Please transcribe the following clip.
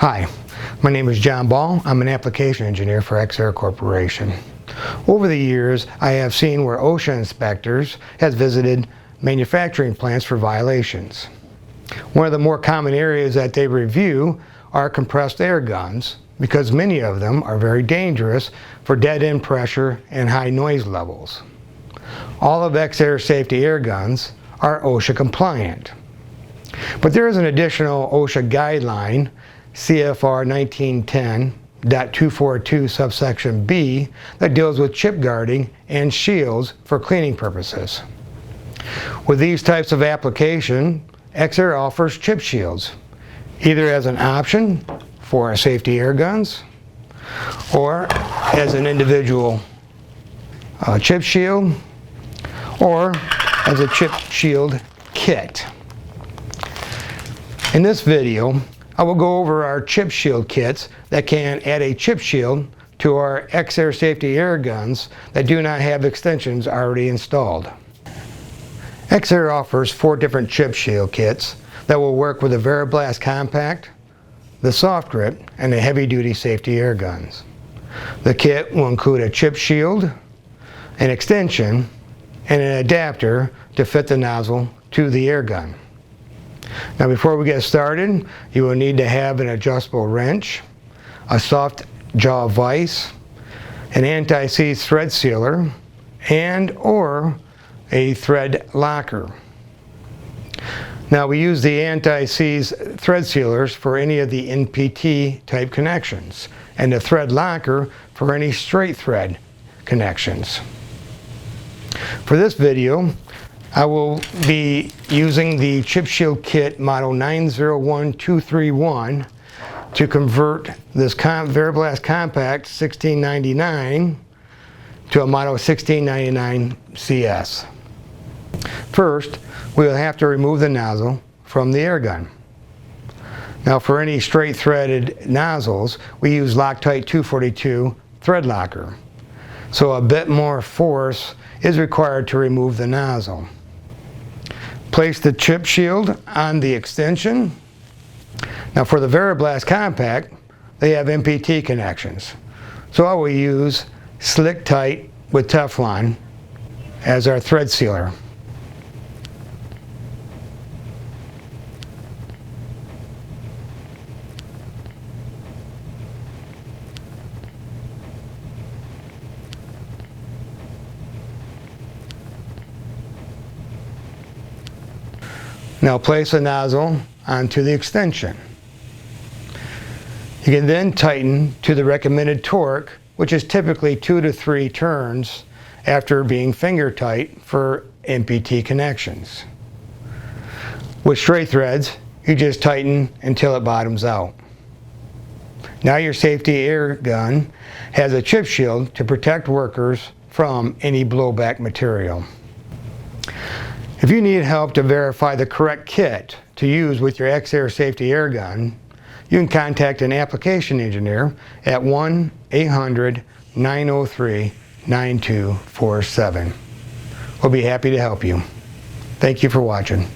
Hi, my name is John Ball. I'm an application engineer for EXAIR Corporation. Over the years, I have seen where OSHA inspectors have visited manufacturing plants for violations. One of the more common areas that they review are compressed air guns, because many of them are very dangerous for dead-end pressure and high noise levels. All of EXAIR safety air guns are OSHA compliant. But there is an additional OSHA guideline, CFR 1910.242 subsection B, that deals with chip guarding and shields for cleaning purposes. With these types of application, EXAIR offers chip shields, either as an option for our safety air guns or as an individual chip shield or as a chip shield kit. In this video, I will go over our chip shield kits that can add a chip shield to our EXAIR safety air guns that do not have extensions already installed. EXAIR offers 4 different chip shield kits that will work with the Variblast Compact, the Soft Grip, and the heavy-duty safety air guns. The kit will include a chip shield, an extension, and an adapter to fit the nozzle to the air gun. Now, before we get started, you will need to have an adjustable wrench, a soft jaw vise, an anti-seize thread sealer, and or a thread locker. Now, we use the anti-seize thread sealers for any of the NPT type connections, and the thread locker for any straight thread connections. For this video, I will be using the chip shield kit model 901231 to convert this Variblast Compact 1699 to a model 1699 CS. First, we will have to remove the nozzle from the air gun. Now, for any straight threaded nozzles, we use Loctite 242 thread locker, so a bit more force is required to remove the nozzle. Place the chip shield on the extension. Now, for the Variblast Compact, they have NPT connections, so I will use Slick Tight with Teflon as our thread sealer. Now, place the nozzle onto the extension. You can then tighten to the recommended torque, which is typically 2 to 3 turns after being finger tight for NPT connections. With straight threads, you just tighten until it bottoms out. Now your safety air gun has a chip shield to protect workers from any blowback material. If you need help to verify the correct kit to use with your EXAIR safety air gun, you can contact an application engineer at 1-800-903-9247. We'll be happy to help you. Thank you for watching.